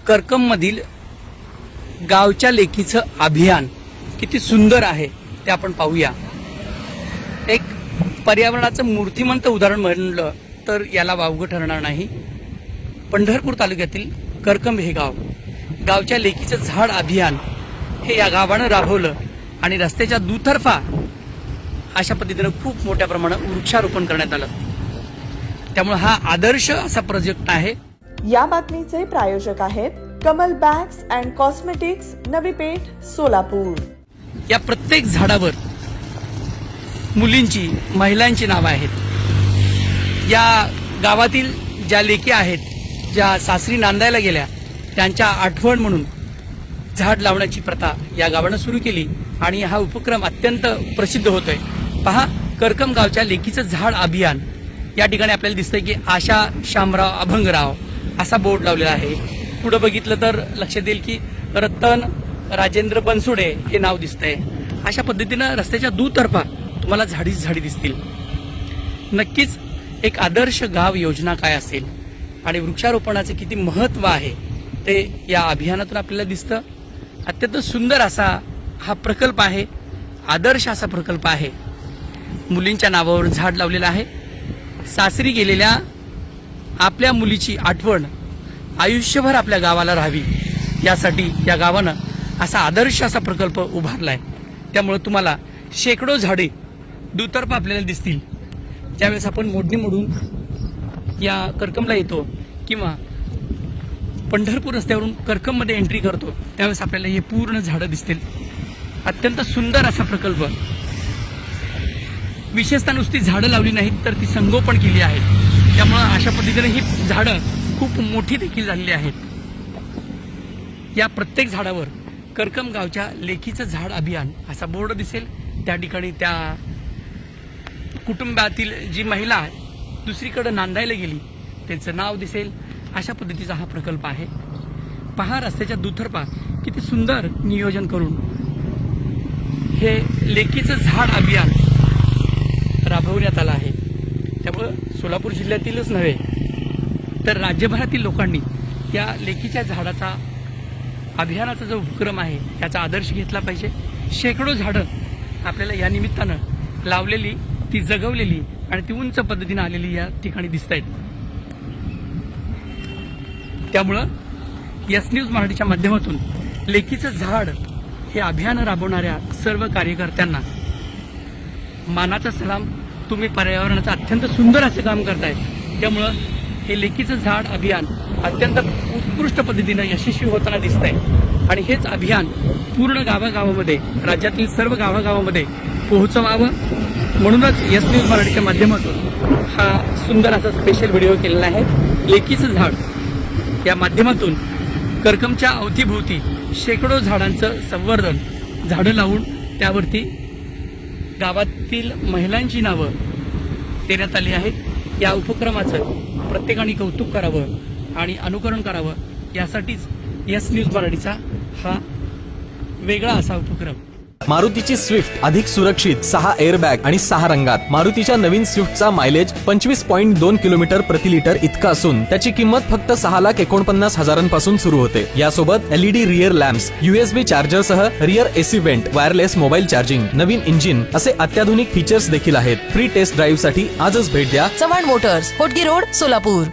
करकममधील गावच्या लेकीचं अभियान किती सुंदर आहे ते आपण पाहूया। एक पर्यावरणाचं मूर्तिमंत उदाहरण म्हणलं तर याला वावगं ठरणार नाही। पंढरपूर तालुक्यातील करकम हे गाव, गावच्या लेकीचं झाड अभियान हे या गावानं राबवलं आणि रस्त्याच्या दुतर्फा अशा पद्धतीनं खूप मोठ्या प्रमाणात वृक्षारोपण करण्यात आलं। त्यामुळे हा आदर्श असा प्रोजेक्ट आहे। या बातमीचे प्रायोजक आहेत Kamal bags and cosmetics, Navi Peth, Solapur. या प्रत्येक झाडावर मुलींची, महिलांची नावं आहेत। या गावातील ज्या लेकी आहेत, ज्या सासरी नांदायला गेल्या, त्यांच्या आठवण म्हणून झाड लावण्याची प्रथा या गावानं सुरू केली आणि हा उपक्रम अत्यंत प्रसिद्ध होतोय। पहा, करकम गावच्या लेकीचं झाड अभियान या ठिकाणी आपल्याला दिसतंय की आशा शामराव अभंगराव असा बोर्ड लावलेला आहे। पुढे बघितलं तर लक्षात येईल की रतन राजेंद्र बनसोडे हे नाव दिसतंय। अशा पद्धतीनं रस्त्याच्या दुतर्फा तुम्हाला झाडीच झाडी दिसतील। नक्कीच एक आदर्श गाव योजना काय असेल आणि वृक्षारोपणाचे किती महत्त्व आहे ते या अभियानातून आपल्याला दिसतं। अत्यंत सुंदर असा हा प्रकल्प आहे, आदर्श असा प्रकल्प आहे। मुलींच्या नावावर झाड लावलेलं आहे। सासरी गेलेल्या आपल्या मुलीची आठवण आयुष्यभर आपल्या गावाला राहावी यासाठी या गावानं असा आदर्श असा प्रकल्प उभारलाय। त्यामुळे तुम्हाला शेकडो झाडे दुतर्फा आपल्याला दिसतील। ज्यावेळेस आपण मोडणी मोडून या करकमला येतो किंवा पंढरपूर रस्त्यावरून करकममध्ये एंट्री करतो त्यावेळेस आपल्याला हे पूर्ण झाडं दिसतील। अत्यंत सुंदर असा प्रकल्प, विशेषतः नुसती झाडं लावली नाहीत तर ती संगोपन केली आहेत। त्यामुळे अशा पद्धतीने ही झाडं खूप मोठी देखील झालेली आहेत। या प्रत्येक झाडावर करकम गावच्या लेकीचं झाड अभियान असा बोर्ड दिसेल। त्या ठिकाणी त्या कुटुंबातील जी महिला दुसरीकडे नांदायला गेली त्यांचं नाव दिसेल। अशा पद्धतीचा हा प्रकल्प आहे। पहा, रस्त्याच्या दुतर्फा किती सुंदर नियोजन करून हे लेकीचं झाड अभियान राबवण्यात आलं आहे। त्यामुळं सोलापूर जिल्ह्यातीलच नव्हे तर राज्यभरातील लोकांनी या लेकीच्या झाडाचा अभियानाचा जो उपक्रम आहे त्याचा आदर्श घेतला पाहिजे। शेकडो झाडं आपल्याला या निमित्तानं लावलेली, ती जगवलेली आणि ती उंच पद्धतीने आलेली या ठिकाणी दिसत आहेत। त्यामुळं एस न्यूज मराठीच्या माध्यमातून लेकीचं झाड हे अभियान राबवणाऱ्या सर्व कार्यकर्त्यांना मानाचा सलाम। तुम्ही पर्यावरणाचं अत्यंत सुंदर असे काम करताय। त्यामुळं हे लेकीचं झाड अभियान अत्यंत उत्कृष्ट पद्धतीनं यशस्वी होताना दिसतंय आणि हेच अभियान पूर्ण गावागावामध्ये, राज्यातील सर्व गावागावामध्ये पोहोचवावं म्हणूनच एस न्यूज मराठीच्या माध्यमातून हा सुंदर असा स्पेशल व्हिडिओ केलेला आहे। लेकीचं झाड या माध्यमातून करकमच्या अवतीभोवती शेकडो झाडांचं संवर्धन, झाडं लावून त्यावरती गावातील महिलांची नावं देण्यात आली आहेत। या उपक्रमाचं प्रत्येकाने कौतुक करावं आणि अनुकरण करावं यासाठीच एस न्यूज मराठीचा हा वेगळा असा उपक्रम। मारुतीची स्विफ्ट अधिक सुरक्षित, 6 एअरबॅग आणि 6 रंगात। मारुतीच्या नवीन स्विफ्टचा मायलेज 25.2 किलोमीटर प्रति लिटर इतका असून त्याची किंमत फक्त 6,49,000 सुरू होते। यासोबत LED rear lamps, USB charger सह rear AC vent, wireless mobile charging, नवीन इंजिन असे अत्याधुनिक फीचर्स देखील आहेत। फ्री टेस्ट ड्राईव्ह साठी आजच भेट द्या चव्हाण मोटर्स, होटगी रोड, सोलापूर।